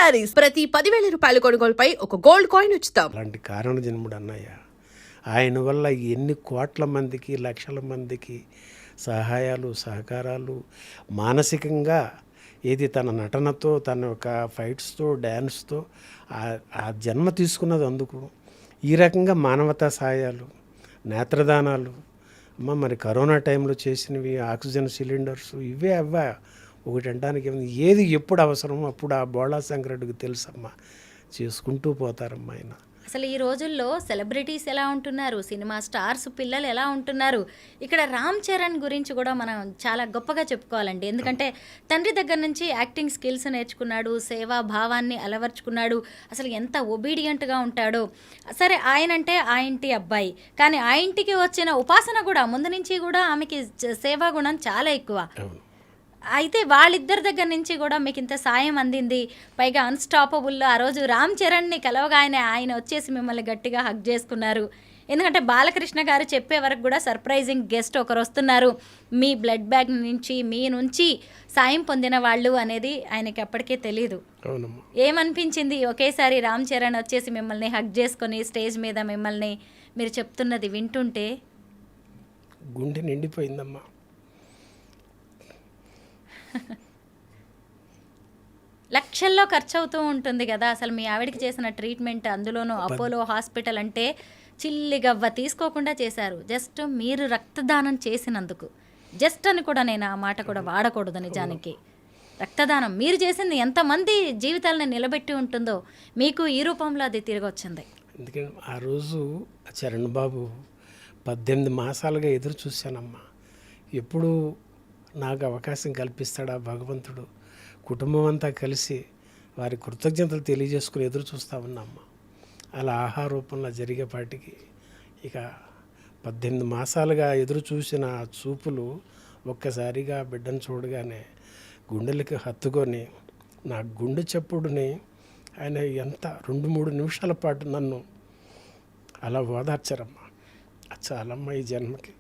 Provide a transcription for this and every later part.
శారీస్ ప్రతి 10,000 రూపాయల కొనుగోలుపై ఒక గోల్డ్ కాయిన్ ఉచితం. అలాంటి కారణ జన్ముడు అన్నయ్య. ఆయన వల్ల ఎన్ని కోట్ల మందికి, లక్షల మందికి సహాయాలు, సహకారాలు, మానసికంగా ఏది తన నటనతో, తన యొక్క ఫైట్స్తో, డ్యాన్స్తో ఆ జన్మ తీసుకున్నది అందుకు. ఈ రకంగా మానవతా సహాయాలు, నేత్రదానాలు, అమ్మ మరి కరోనా టైంలో చేసినవి, ఆక్సిజన్ సిలిండర్స్, ఇవే అవ్వా ఒకటి అనడానికి ఏది ఎప్పుడు అవసరమో అప్పుడు ఆ బోళా శంకరెడ్డికి తెలుసమ్మా, చేసుకుంటూ పోతారమ్మా ఆయన. అసలు ఈ రోజుల్లో సెలబ్రిటీస్ ఎలా ఉంటున్నారు, సినిమా స్టార్స్ పిల్లలు ఎలా ఉంటున్నారు. ఇక్కడ రామ్ చరణ్ గురించి కూడా మనం చాలా గొప్పగా చెప్పుకోవాలండి. ఎందుకంటే తండ్రి దగ్గర నుంచి యాక్టింగ్ స్కిల్స్ నేర్చుకున్నాడు, సేవా భావాన్ని అలవర్చుకున్నాడు. అసలు ఎంత ఒబీడియంట్గా ఉంటాడో. సరే, ఆయనంటే ఆ ఇంటి అబ్బాయి, కానీ ఆ ఇంటికి వచ్చిన ఉపాసన కూడా ముందు నుంచి కూడా ఆమెకి సేవా గుణం చాలా ఎక్కువ. అయితే వాళ్ళిద్దరి దగ్గర నుంచి కూడా మీకు ఇంత సాయం అందింది. పైగా అన్స్టాపబుల్లో ఆ రోజు రామ్ చరణ్ని కలవగానే ఆయన వచ్చేసి మిమ్మల్ని గట్టిగా హగ్ చేసుకున్నారు. ఎందుకంటే బాలకృష్ణ గారు చెప్పే వరకు కూడా సర్ప్రైజింగ్ గెస్ట్ ఒకరు వస్తున్నారు, మీ బ్లడ్ బ్యాగ్ నుంచి, మీ నుంచి సాయం పొందిన వాళ్ళు అనేది ఆయనకి అప్పటికే తెలియదు. ఏమనిపించింది ఒకేసారి రామ్ చరణ్ వచ్చేసి మిమ్మల్ని హగ్ చేసుకొని స్టేజ్ మీద మిమ్మల్ని మీరు చెప్తున్నది వింటుంటే? గుండె నిండిపోయిందమ్మా. లక్షల్లో ఖర్చు అవుతూ ఉంటుంది కదా అసలు మీ ఆవిడకి చేసిన ట్రీట్మెంట్, అందులోనూ అపోలో హాస్పిటల్ అంటే చిల్లిగవ్వ తీసుకోకుండా చేశారు. జస్ట్ మీరు రక్తదానం చేసినందుకు, జస్ట్ అని కూడా నేను ఆ మాట కూడా వాడకూడదు. నిజానికి రక్తదానం మీరు చేసింది ఎంతమంది జీవితాలను నిలబెట్టి ఉంటుందో, మీకు ఈ రూపంలో అది తిరిగి వచ్చింది. ఎందుకంటే ఆ రోజు చరణ్ బాబు 18 మాసాలుగా ఎదురు చూశానమ్మా, ఎప్పుడు నాకు అవకాశం కల్పిస్తాడా భగవంతుడు. కుటుంబం అంతా కలిసి వారి కృతజ్ఞతలు తెలియజేసుకుని ఎదురు చూస్తూ ఉన్నామ్మా. అలా ఆహార రూపంలో జరిగేపాటికి ఇక 18 మాసాలుగా ఎదురు చూసిన ఆ చూపులు ఒక్కసారిగా బిడ్డను చూడగానే గుండెలకి హత్తుకొని నా గుండె చప్పుడుని ఆయన ఎంత 2-3 నిమిషాల పాటు నన్ను అలా ఓదార్చారమ్మా. చాలమ్మా ఈ జన్మకి.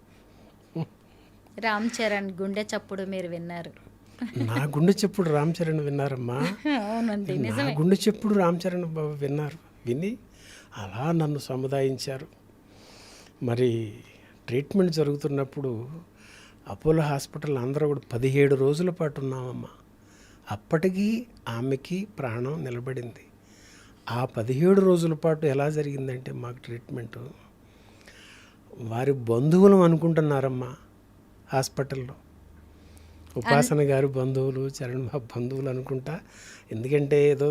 రామ్ చరణ్ గుండె చప్పుడు మీరు విన్నారు. నా గుండె చెప్పుడు రామ్ చరణ్ విన్నారమ్మా. అవునండి, నా గుండె చెప్పుడు రామ్ చరణ్ బాబు విన్నారు. విని అలా నన్ను సముదాయించారు. మరి ట్రీట్మెంట్ జరుగుతున్నప్పుడు అపోలో హాస్పిటల్ అందరూ కూడా 17 రోజుల పాటు ఉన్నామమ్మా. అప్పటికీ ఆమెకి ప్రాణం నిలబడింది. ఆ 17 రోజుల పాటు ఎలా జరిగిందంటే మాకు ట్రీట్మెంటు వారి బంధువులు అనుకుంటున్నారమ్మా. హాస్పిటల్లో ఉపాసన గారు బంధువులు, చరణ్ బాబు బంధువులు అనుకుంటా. ఎందుకంటే ఏదో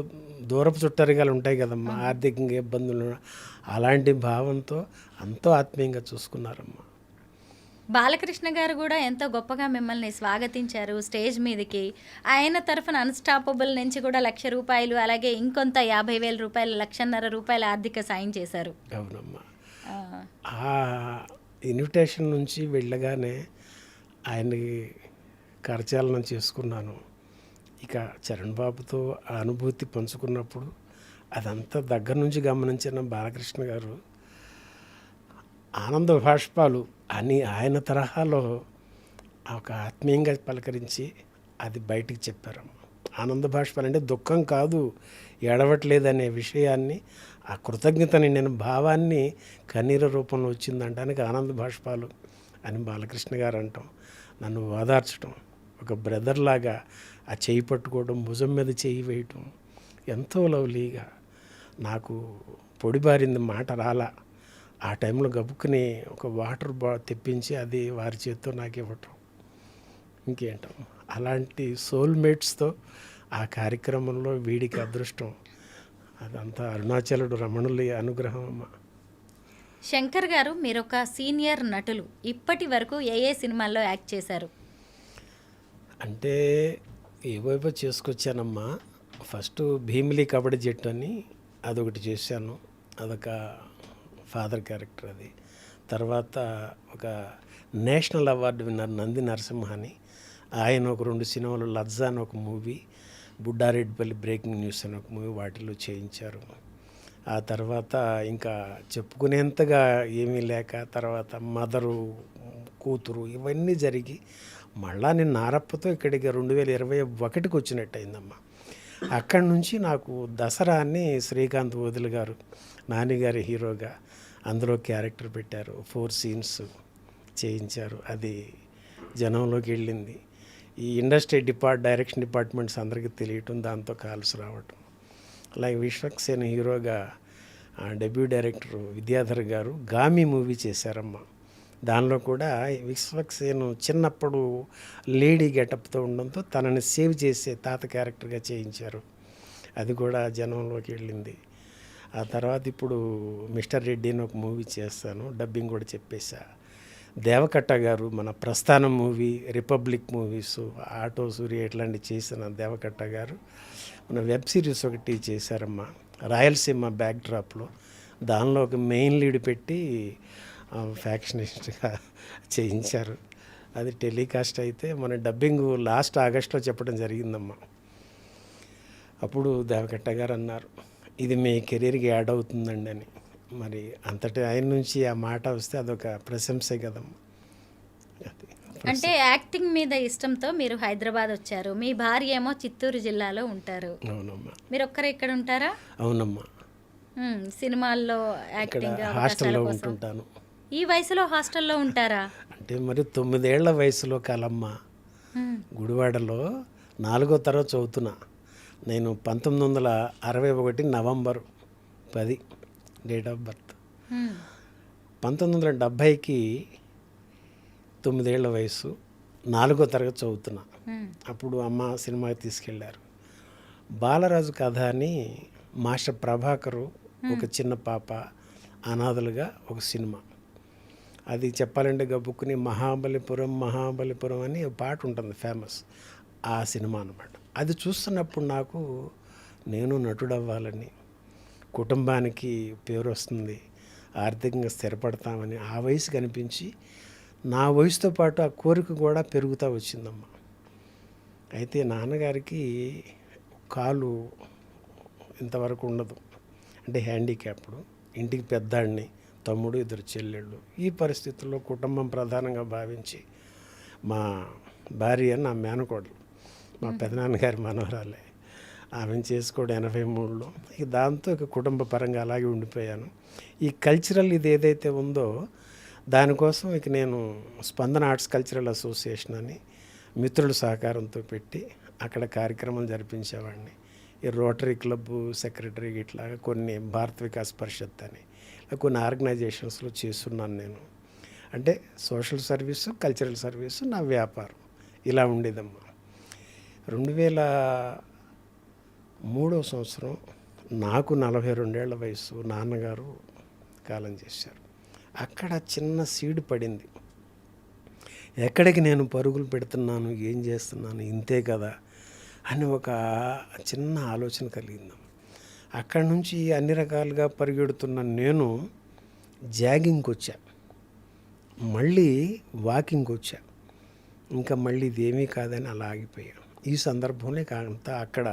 దూరపు చుట్టరిగాలు ఉంటాయి కదమ్మా, ఆర్థికంగా ఇబ్బందులు, అలాంటి భావంతో ఎంతో ఆత్మీయంగా చూసుకున్నారమ్మా. బాలకృష్ణ గారు కూడా ఎంతో గొప్పగా మిమ్మల్ని స్వాగతించారు స్టేజ్ మీదకి. ఆయన తరఫున అన్స్టాపబుల్ నుంచి కూడా ₹1,00,000, అలాగే ఇంకొంత ₹50,000, ₹1,50,000 ఆర్థిక సాయం చేశారు. అవునమ్మా. ఆ ఇన్విటేషన్ నుంచి వెళ్ళగానే ఆయనకి కరచాలనం చేసుకున్నాను. ఇక చరణ్ బాబుతో ఆ అనుభూతి పంచుకున్నప్పుడు అదంతా దగ్గర నుంచి గమనించిన బాలకృష్ణ గారు ఆనంద భాష్పాలు అని ఆయన తరహాలో ఒక ఆత్మీయంగా పలకరించి అది బయటికి చెప్పారమ్మ. ఆనంద భాష్పాలు అంటే దుఃఖం కాదు, ఏడవట్లేదనే విషయాన్ని, ఆ కృతజ్ఞతని నేను భావాన్ని కన్నీరు రూపంలో వచ్చిందంటానికి ఆనంద భాష్పాలు అని బాలకృష్ణ గారు అంటాం. నన్ను ఓదార్చడం, ఒక బ్రదర్లాగా ఆ చేయి పట్టుకోవడం, భుజం మీద చేయి వేయటం ఎంతో లవ్లీగా. నాకు పొడిబారింది, మాట రాలా. ఆ టైంలో గబుక్కుని ఒక వాటర్ తెప్పించి అది వారి చేతితో నాకు ఇవ్వటం, ఇంకేంటాం. అలాంటి సోల్మేట్స్తో ఆ కార్యక్రమంలో వీడికి అదృష్టం. అదంతా అరుణాచలుడు రమణుల అనుగ్రహం అమ్మ. శంకర్ గారు, మీరు ఒక సీనియర్ నటులు, ఇప్పటి వరకు ఏ సినిమాల్లో యాక్ట్ చేశారు? అంటే ఏవేవో చేసుకొచ్చానమ్మా. ఫస్ట్ భీమిలి కబడ్డీ జట్టు అని అదొకటి చేశాను, అదొక ఫాదర్ క్యారెక్టర్ అది. తర్వాత ఒక national award winner Nandi Narasimha అని, ఆయన ఒక 2 సినిమాలు, లజ్జా అని ఒక మూవీ, బుడ్డారెడ్డిపల్లి బ్రేకింగ్ న్యూస్ అని ఒక మూవీ, వాటిలో చేయించారు. ఆ తర్వాత ఇంకా చెప్పుకునేంతగా ఏమీ లేక తర్వాత మదరు, కూతురు ఇవన్నీ జరిగి మళ్ళా నేను నారప్పతో ఇక్కడికి 2021 వచ్చినట్టు అయిందమ్మా. అక్కడి నుంచి నాకు దసరా అని శ్రీకాంత్ వదిలి గారు నానిగారి హీరోగా అందులో క్యారెక్టర్ పెట్టారు, 4 సీన్స్ చేయించారు. అది జనంలోకి వెళ్ళింది. ఈ ఇండస్ట్రీ డైరెక్షన్ డిపార్ట్మెంట్స్ అందరికీ తెలియటం, దాంతో కాల్స్ రావటం. అలాగే విశ్వక్సేన్ హీరోగా డెబ్యూ డైరెక్టర్ విద్యాధర్ గారు గామి మూవీ చేశారమ్మా. దానిలో కూడా విశ్వక్సేన్ చిన్నప్పుడు లేడీ గెటప్తో ఉండడంతో తనని సేవ్ చేసే తాత క్యారెక్టర్గా చేయించారు. అది కూడా జనంలోకి వెళ్ళింది. ఆ తర్వాత ఇప్పుడు మిస్టర్ రెడ్డి అని ఒక మూవీ చేస్తాను, డబ్బింగ్ కూడా చెప్పేశా. దేవకట్ట గారు మన ప్రస్థానం మూవీ, రిపబ్లిక్ మూవీస్, ఆటో సూర్య ఇట్లాంటివి చేసిన దేవకట్ట గారు మన వెబ్ సిరీస్ ఒకటి చేశారమ్మా, రాయలసీమ బ్యాక్డ్రాప్లో. దానిలో ఒక మెయిన్ లీడ్ పెట్టి ఫ్యాక్షనిస్ట్గా చేయించారు. అది టెలికాస్ట్ అయితే మన డబ్బింగ్ లాస్ట్ ఆగస్ట్లో చెప్పడం జరిగిందమ్మా. అప్పుడు దేవకట్ట గారు అన్నారు, ఇది మీ కెరీర్కి యాడ్ అవుతుందండి అని. మరి అంతటి ఆయన నుంచి ఆ మాట వస్తే అదొక ప్రశంసే కదమ్మా. అది అంటే యాక్టింగ్ మీద ఇష్టంతో మీరు హైదరాబాద్ వచ్చారు, మీ భార్య ఏమో చిత్తూరు జిల్లాలో ఉంటారు. అవునమ్మా. మీరు ఒక్కరే ఇక్కడ ఉంటారా? అవునమ్మా. సినిమాల్లో ఇక్కడ యాక్టింగ్ హాస్టల్లో ఉంటుంటాను. ఈ వయసులో హాస్టల్లో ఉంటారా? అంటే మరి 9 ఏళ్ల వయసులో కలమ్మ గుడివాడలో 4వ తరగతి చదువుతున్నా. నేను 1961 నవంబర్ 10 డేట్ ఆఫ్ బర్త్. 1970కి 9 ఏళ్ల వయసు, 4వ తరగతి చదువుతున్నా. అప్పుడు అమ్మ సినిమాకి తీసుకెళ్ళారు. బాలరాజు కథ అని మాస్టర్ ప్రభాకరు, ఒక చిన్న పాప, అనాథలుగా ఒక సినిమా. అది చెప్పాలంటే గబుక్కుని మహాబలిపురం అని ఒక పాట ఉంటుంది ఫేమస్, ఆ సినిమా అన్నమాట. అది చూస్తున్నప్పుడు నాకు నేను నటుడవ్వాలని, కుటుంబానికి పేరు వస్తుంది, ఆర్థికంగా స్థిరపడతామని ఆ వయసు కనిపించి నా వయసుతో పాటు ఆ కోరిక కూడా పెరుగుతూ వచ్చిందమ్మా. అయితే నాన్నగారికి కాలు ఇంతవరకు ఉండదు, అంటే హ్యాండిక్యాప్డ్, ఇంటికి పెద్దాడిని, తమ్ముడు, 2 చెల్లెళ్ళు. ఈ పరిస్థితుల్లో కుటుంబం ప్రధానంగా భావించి మా భార్య నా మేనకోడలు, మా పెదనాన్నగారి మనవరాలే, ఆమెను చేసుకోవడం 83లో. ఇక దాంతో ఇక కుటుంబ పరంగా అలాగే ఉండిపోయాను. ఈ కల్చరల్ ఇది ఏదైతే ఉందో దానికోసం ఇక నేను స్పందన ఆర్ట్స్ కల్చరల్ అసోసియేషన్ అని మిత్రుల సహకారంతో పెట్టి అక్కడ కార్యక్రమాలు జరిపించేవాడిని. ఈ రోటరీ క్లబ్ సెక్రటరీ ఇట్లాగా కొన్ని భారత వికాస్ పరిషత్ అని కొన్ని ఆర్గనైజేషన్స్లో చేస్తున్నాను నేను. అంటే సోషల్ సర్వీసు, కల్చరల్ సర్వీసు నా వ్యాపారం ఇలా ఉండేదమ్మా. 2003వ సంవత్సరం నాకు 42 ఏళ్ల వయసు, నాన్నగారు కాలం చేశారు. అక్కడ చిన్న సీడ్ పడింది, ఎక్కడికి నేను పరుగులు పెడుతున్నాను, ఏం చేస్తున్నాను, ఇంతే కదా అని ఒక చిన్న ఆలోచన కలిగింది. అక్కడి నుంచి అన్ని రకాలుగా పరిగెడుతున్న నేను జాగింగ్కి వచ్చా, మళ్ళీ వాకింగ్కి వచ్చా, ఇంకా మళ్ళీ ఇదేమీ కాదని అలా ఆగిపోయా. ఈ సందర్భంలో అంతా అక్కడ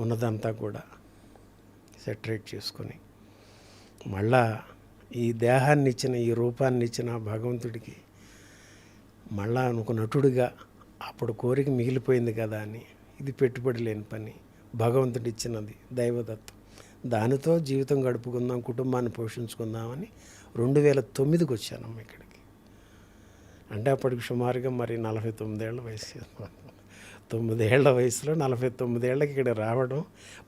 ఉన్నదంతా కూడా సెటరేట్ చేసుకొని మళ్ళా ఈ దేహాన్ని ఇచ్చిన, ఈ రూపాన్ని ఇచ్చిన భగవంతుడికి మళ్ళా ఒక నటుడిగా అప్పుడు కోరిక మిగిలిపోయింది కదా అని, ఇది పెట్టుబడి లేని పని, భగవంతుడు ఇచ్చినది, దైవదత్తం, దానితో జీవితం గడుపుకుందాం, కుటుంబాన్ని పోషించుకుందామని 2009కి వచ్చానమ్మ ఇక్కడికి. అంటే అప్పటికి సుమారుగా మరి 49 ఏళ్ల వయసు. 9 ఏళ్ల వయసులో 49 ఏళ్ళకి ఇక్కడ రావడం,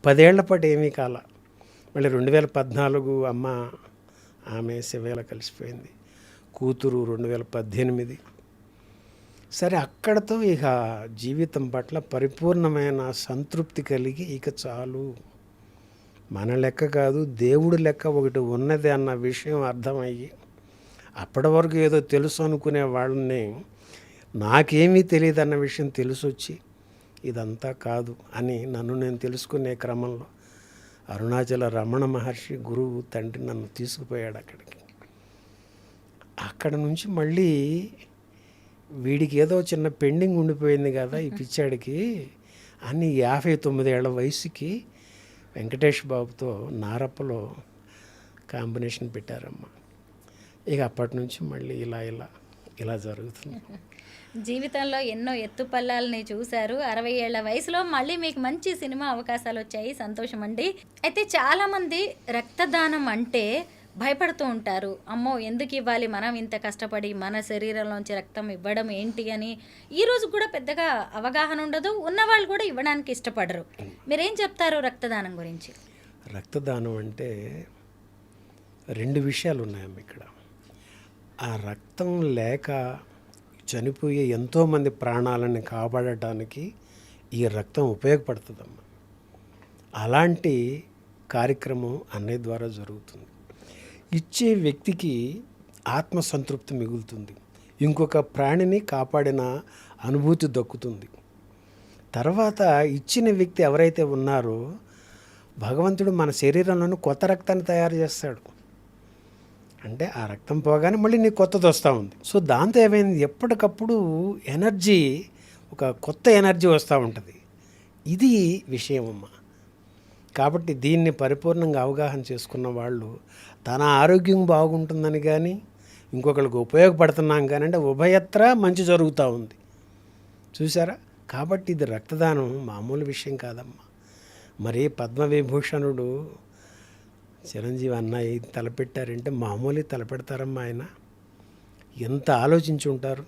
10 ఏళ్ల పాటు ఏమీ కాల. మళ్ళీ 2014 అమ్మ ఆమె శివేళ కలిసిపోయింది, కూతురు 2018. సరే, అక్కడతో ఇక జీవితం పట్ల పరిపూర్ణమైన సంతృప్తి కలిగి ఇక చాలు, మన లెక్క కాదు దేవుడి లెక్క ఒకటి ఉన్నది అన్న విషయం అర్థమయ్యి, అప్పటి వరకు ఏదో తెలుసు అనుకునే వాళ్ళని నాకేమీ తెలియదు అన్న విషయం తెలిసొచ్చి ఇదంతా కాదు అని నన్ను నేను తెలుసుకునే క్రమంలో అరుణాచల రమణ మహర్షి గురువు తండ్రి నన్ను తీసుకుపోయాడు అక్కడికి. అక్కడ నుంచి మళ్ళీ వీడికి ఏదో చిన్న పెండింగ్ ఉండిపోయింది కదా ఈ పిచ్చాడికి అని 59 ఏళ్ల వయసుకి వెంకటేష్ బాబుతో నారప్పలో కాంబినేషన్ పెట్టారమ్మ. ఇక అప్పటి నుంచి మళ్ళీ ఇలా జరుగుతుంది. జీవితంలో ఎన్నో ఎత్తుపల్లాలని చూశారు. 60 ఏళ్ల వయసులో మళ్ళీ మీకు మంచి సినిమా అవకాశాలు వచ్చాయి. సంతోషం అండి. అయితే చాలామంది రక్తదానం అంటే భయపడుతూ ఉంటారు. అమ్మో ఎందుకు ఇవ్వాలి, మనం ఇంత కష్టపడి మన శరీరంలోంచి రక్తం ఇవ్వడం ఏంటి అని. ఈరోజు కూడా పెద్దగా అవగాహన ఉండదు, ఉన్నవాళ్ళు కూడా ఇవ్వడానికి ఇష్టపడరు. మీరేం చెప్తారు రక్తదానం గురించి? రక్తదానం అంటే 2 విషయాలు ఉన్నాయమ్మ ఇక్కడ. ఆ రక్తం లేక చనిపోయే ఎంతోమంది ప్రాణాలను కాపాడటానికి ఈ రక్తం ఉపయోగపడుతుందమ్మా. అలాంటి కార్యక్రమం అన్నయ్య ద్వారా జరుగుతుంది. ఇచ్చే వ్యక్తికి ఆత్మసంతృప్తి మిగులుతుంది, ఇంకొక ప్రాణిని కాపాడిన అనుభూతి దక్కుతుంది. తర్వాత ఇచ్చిన వ్యక్తి ఎవరైతే ఉన్నారో భగవంతుడు మన శరీరంలోనూ కొత్త రక్తాన్ని తయారు చేస్తాడు. అంటే ఆ రక్తం పోగానే మళ్ళీ నీకు కొత్తది వస్తూ ఉంది. సో దాంతో ఏమైంది, ఎప్పటికప్పుడు ఎనర్జీ, ఒక కొత్త ఎనర్జీ వస్తూ ఉంటుంది. ఇది విషయం అమ్మ. కాబట్టి దీన్ని పరిపూర్ణంగా అవగాహన చేసుకున్న వాళ్ళు తన ఆరోగ్యం బాగుంటుందని కానీ ఇంకొకరికి ఉపయోగపడుతున్నాం కానీ అంటే ఉభయత్ర మంచి జరుగుతూ ఉంది. చూసారా? కాబట్టి ఇది రక్తదానం మామూలు విషయం కాదమ్మా. మరి పద్మవిభూషణుడు చిరంజీవి అన్నయ్య తలపెట్టారంటే మామూలు తలపెడతారమ్మా. ఆయన ఎంత ఆలోచించి ఉంటారు.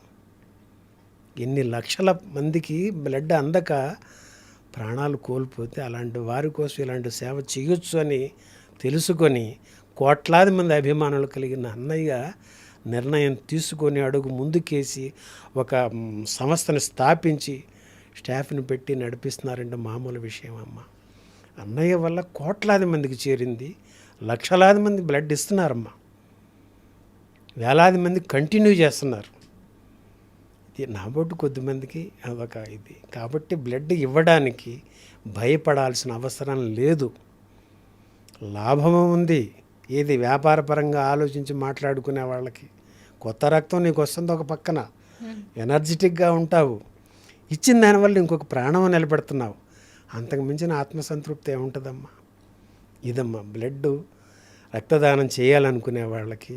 ఎన్ని లక్షల మందికి బ్లడ్ అందక ప్రాణాలు కోల్పోతే అలాంటి వారి కోసం ఇలాంటి సేవ చేయొచ్చు అని తెలుసుకొని కోట్లాది మంది అభిమానులు కలిగిన అన్నయ్య నిర్ణయం తీసుకొని అడుగు ముందుకేసి ఒక సంస్థను స్థాపించి స్టాఫ్ని పెట్టి నడిపిస్తున్నారంటే మామూలు విషయం అమ్మ. అన్నయ్య వల్ల కోట్లాది మందికి చేరింది, లక్షలాది మంది బ్లడ్ ఇస్తున్నారమ్మా, వేలాది మంది కంటిన్యూ చేస్తున్నారు. ఇది నాబోటు కొద్దిమందికి అదొక ఇది. కాబట్టి బ్లడ్ ఇవ్వడానికి భయపడాల్సిన అవసరం లేదు, లాభము ఉంది. ఏది వ్యాపారపరంగా ఆలోచించి మాట్లాడుకునే వాళ్ళకి కొత్త రక్తం నీకు వస్తుంది, ఒక పక్కన ఎనర్జెటిక్గా ఉంటావు, ఇచ్చిన దానివల్ల ఇంకొక ప్రాణం నిలబెడుతున్నావు. అంతకు మించిన ఆత్మసంతృప్తి ఏముంటుందమ్మా. ఇదమ్మా బ్లడ్ రక్తదానం చేయాలనుకునే వాళ్ళకి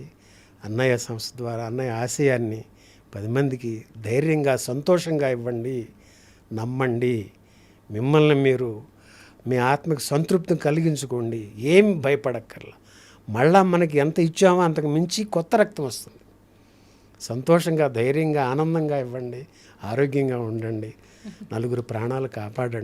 అన్నయ్య సంస్థ ద్వారా అన్నయ్య ఆశయాన్ని 10 మందికి ధైర్యంగా సంతోషంగా ఇవ్వండి, నమ్మండి. మిమ్మల్ని మీరు మీ ఆత్మకు సంతృప్తిని కలిగించుకోండి, ఏం భయపడక్కర్లా. మళ్ళా మనకి ఎంత ఇచ్చామో అంతకు మించి కొత్త రక్తం వస్తుంది. సంతోషంగా ధైర్యంగా ఆనందంగా ఇవ్వండి, ఆరోగ్యంగా ఉండండి, నలుగురు ప్రాణాలు కాపాడండి.